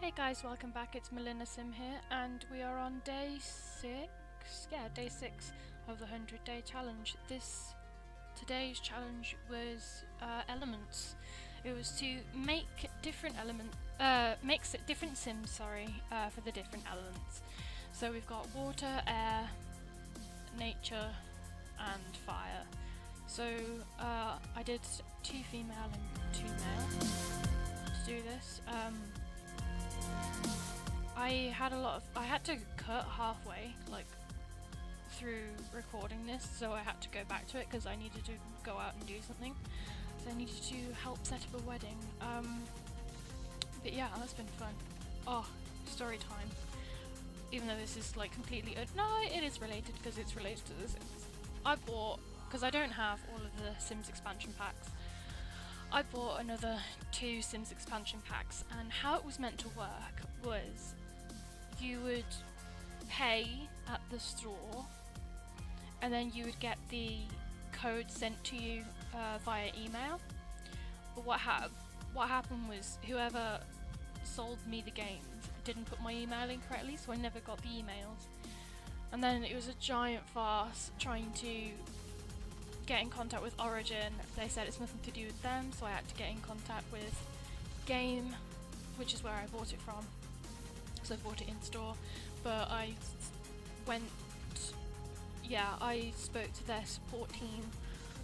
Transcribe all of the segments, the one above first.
Hey guys, welcome back. It's Melina Sim here, and we are on day 6. Yeah, day 6 of the 100-day challenge. Today's challenge was elements. It was to make different different sims. For the different elements. So we've got water, air, nature, and fire. So I did 2 female and 2 male to do this. I had to cut halfway, through recording this, so I had to go back to it because I needed to go out and do something. So I needed to help set up a wedding. But yeah, that's been fun. Oh, story time. Even though this is completely no, it is related because it's related to the Sims. I bought, because I don't have all of the Sims expansion packs, I bought another 2 Sims expansion packs, and how it was meant to work was you would pay at the store and then you would get the code sent to you via email. But what happened was whoever sold me the games didn't put my email in correctly, so I never got the emails. And then it was a giant farce trying to get in contact with Origin. They said it's nothing to do with them, so I had to get in contact with Game, which is where I bought it from. So I bought it in store, but I spoke to their support team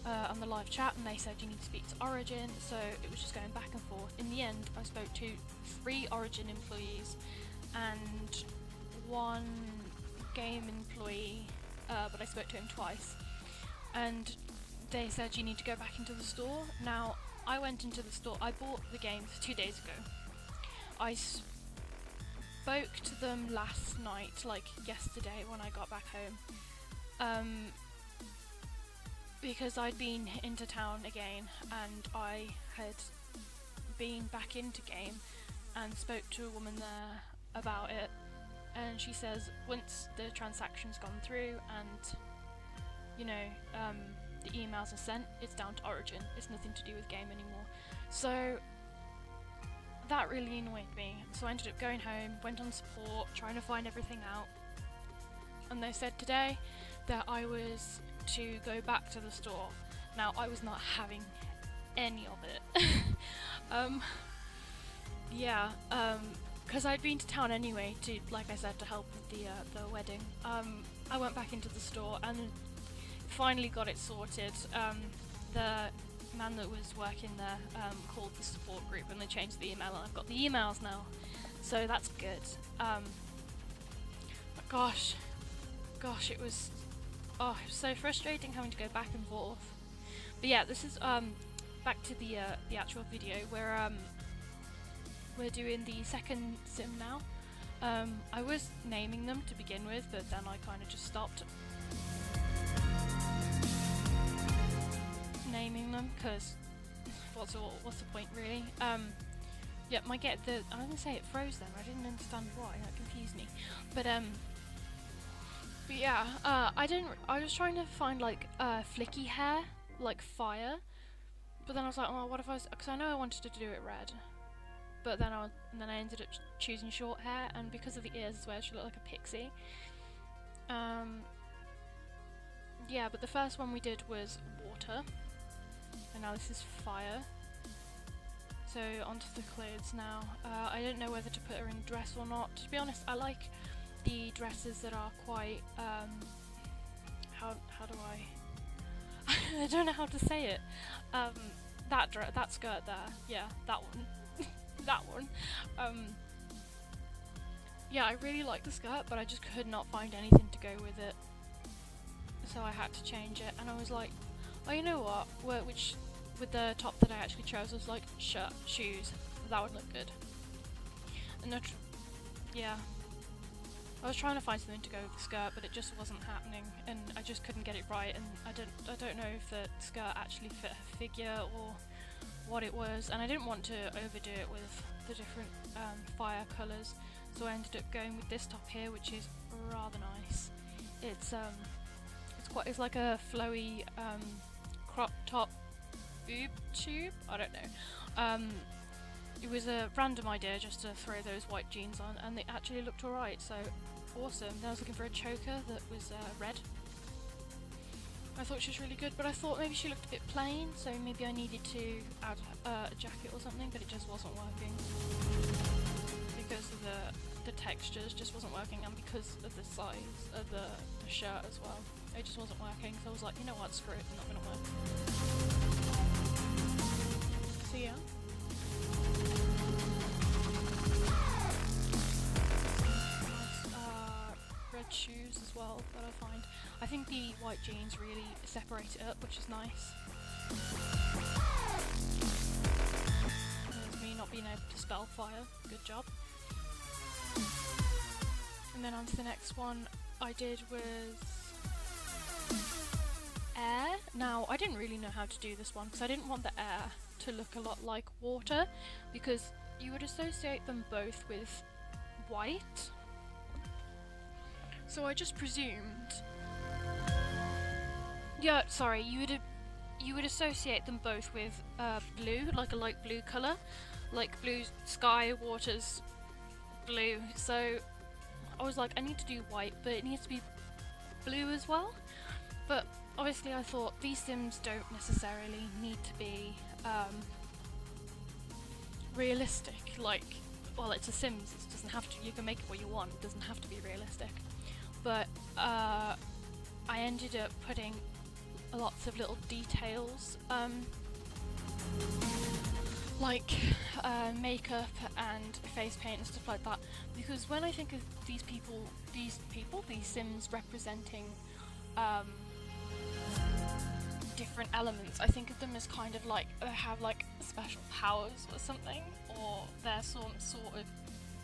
on the live chat, and they said you need to speak to Origin, so it was just going back and forth. In the end, I spoke to 3 Origin employees and 1 Game employee, but I spoke to him twice. And they said you need to go back into the store. Now, I went into the store, I bought the games 2 days ago. I spoke to them last night, yesterday when I got back home. Because I'd been into town again, and I had been back into Game and spoke to a woman there about it. And she says once the transaction's gone through and the emails are sent, it's down to Origin. It's nothing to do with Game anymore. So that really annoyed me. So I ended up going home, went on support, trying to find everything out. And they said today that I was to go back to the store. Now, I was not having any of it. Because I'd been to town anyway to, like I said, to help with the wedding. I went back into the store and finally got it sorted. The man that was working there called the support group and they changed the email, and I've got the emails now, so that's good. But gosh, it was so frustrating having to go back and forth. But yeah, this is back to the actual video where we're doing the second sim now. I was naming them to begin with, but then I kind of just stopped naming them because what's the point really? Yeah, I'm gonna say it froze then. I didn't understand why. That confused me. But yeah, I was trying to find flicky hair, like fire. But then I was like, oh, what if because I know I wanted to do it red. But then I ended up choosing short hair, and because of the ears as well, she looked like a pixie. Yeah, but the first one we did was water, and now this is fire. So onto the clothes now. I don't know whether to put her in a dress or not. To be honest, I like the dresses that are quite how do I I don't know how to say it. That skirt there, yeah, that one. That one. Yeah, I really like the skirt, but I just could not find anything to go with it, so I had to change it. And I was like, oh, you know what? With the top that I actually chose, I was like, shirt, shoes. That would look good. And yeah, I was trying to find something to go with the skirt, but it just wasn't happening, and I just couldn't get it right. And I don't know if the skirt actually fit her figure or what it was, and I didn't want to overdo it with the different fire colours, so I ended up going with this top here, which is rather nice. It's like a flowy crop top boob tube. I don't know. it was a random idea just to throw those white jeans on, and they actually looked alright, so awesome. Then I was looking for a choker that was red. I thought she was really good, but I thought maybe she looked a bit plain, so maybe I needed to add a jacket or something, but it just wasn't working. Because of the textures just wasn't working, and because of the size of the shirt as well. It just wasn't working, so I was like, you know what, screw it, not gonna work. So yeah. Nice red shoes as well that I find. I think the white jeans really separate it up, which is nice. There's me not being able to spell fire. Good job. And then on to the next one I did was air. Now, I didn't really know how to do this one because I didn't want the air to look a lot like water, because you would associate them both with white. So I just presumed... Yeah, sorry, you would associate them both with blue, like a light blue colour. Like blue sky, water's blue. So I was like, I need to do white, but it needs to be blue as well. But obviously I thought these Sims don't necessarily need to be realistic. Like, well, it's a Sims, it doesn't have to, you can make it what you want, it doesn't have to be realistic. But I ended up putting lots of little details, like makeup and face paint and stuff like that, because when I think of these Sims representing different elements, I think of them as kind of like they have like special powers or something, or they're some sort of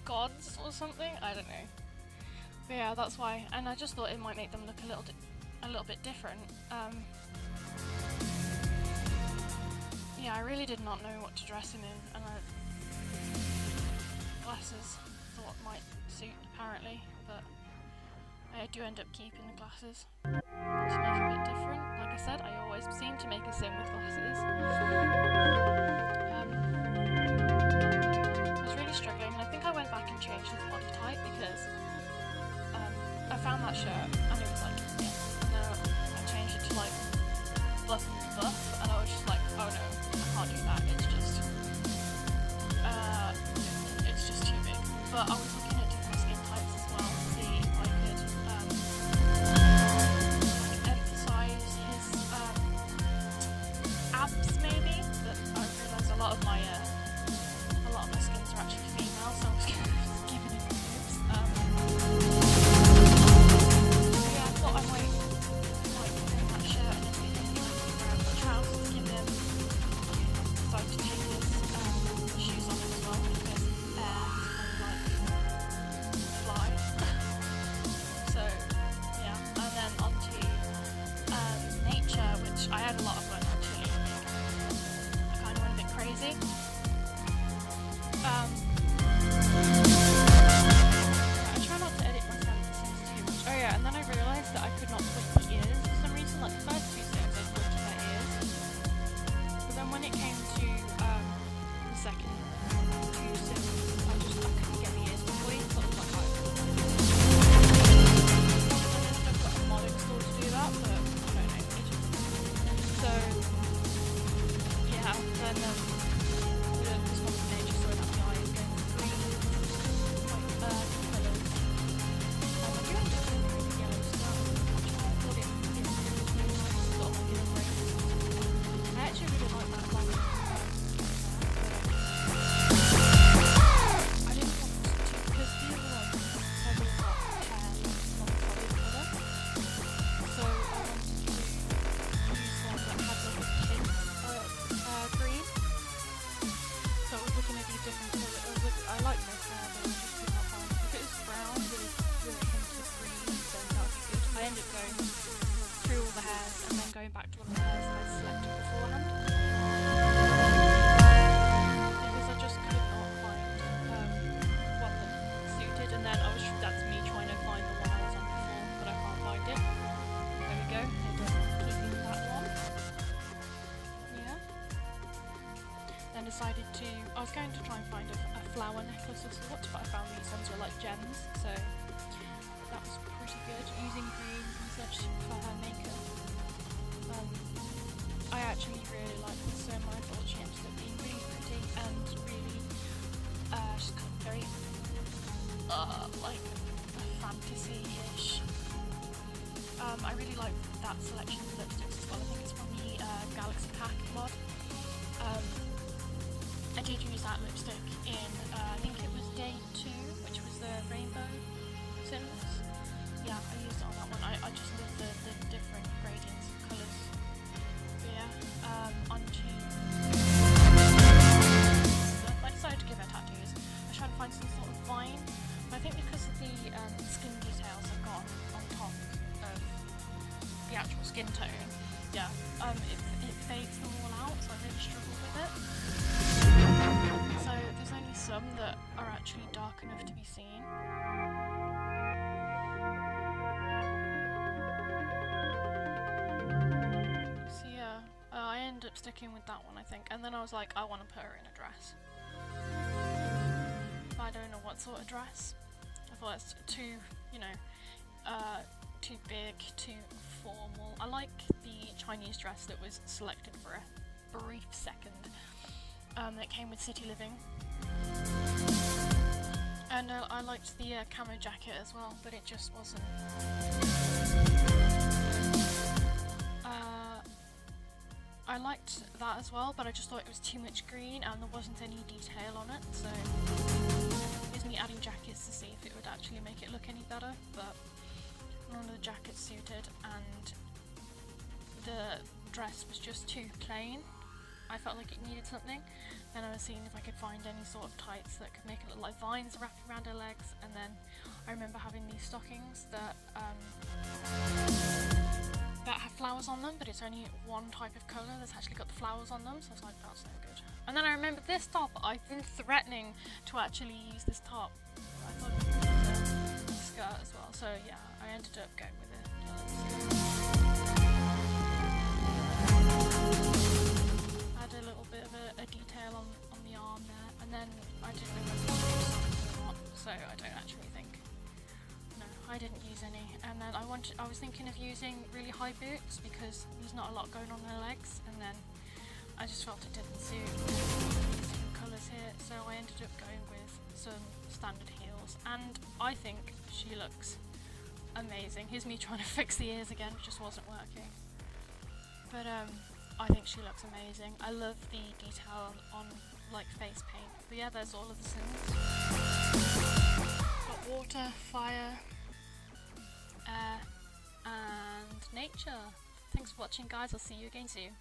gods or something, I don't know. But yeah, that's why, and I just thought it might make them look a little bit different. Yeah, I really did not know what to dress him in, and glasses thought might suit apparently, but I do end up keeping the glasses to make it a bit different. Like I said, I always seem to make a Sim with glasses. I was really struggling, and I think I went back and changed his body type because I found that shirt and it was like, yeah, and then I changed it to like buff and buff, and I was just like, oh no, I can't do that, it's just too big. But I was looking at different skin types as well to see if I could like emphasize his abs maybe, but I realised a lot of my skins are actually female, so I was giving him boobs. Yeah, I thought I might put in that shirt and then maybe wear the trousers, give him, so to take his shoes on him as well, because he's kind of like flower necklace of sorts, but I found these ones were like gems, so that was pretty good. Using green and such for her makeup. I actually really like this so much. I thought she ended up being really pretty and really just kind of very like fantasy-ish. I really like that selection of lipsticks as well. I think it's from the Galaxy Pack mod. I did use that lipstick in, I think it was day 2, which was the Rainbow Cinemas. Yeah, I used it on that one. I just love the different gradients of colours. But yeah, onto... I decided to give her tattoos. I was trying to find some sort of vine, but I think because of the skin details I've got on top of the actual skin tone, yeah, it fades them all out, so I really struggle with it. So there's only some that are actually dark enough to be seen. So yeah, I ended up sticking with that one, I think, and then I was like, I want to put her in a dress. But I don't know what sort of dress. I thought it's too, you know, too big, too formal. I like the Chinese dress that was selected for a brief second, that came with City Living. And I liked the camo jacket as well, but it just wasn't... I liked that as well, but I just thought it was too much green and there wasn't any detail on it, so it was me adding jackets to see if it would actually make it look any better, but none of the jackets suited and the dress was just too plain. I felt like it needed something, and I was seeing if I could find any sort of tights that could make it look like vines wrapping around her legs, and then I remember having these stockings that have flowers on them, but it's only one type of colour that's actually got the flowers on them, so I was like, that's no good. And then I remembered this top. I've been threatening to actually use this top. I thought it was a skirt as well, so yeah, I ended up going with it. Add a little bit of a detail on the arm there, and then I didn't know whether to use something or not, so I don't actually think. No, I didn't use any. And then I was thinking of using really high boots because there's not a lot going on her legs, and then I just felt it didn't suit these two colours here, so I ended up going with some standard heels, and I think she looks amazing. Here's me trying to fix the ears again, it just wasn't working. But I think she looks amazing. I love the detail on like face paint. But yeah, there's all of the Sims. Got water, fire, air, and nature. Thanks for watching, guys. I'll see you again soon.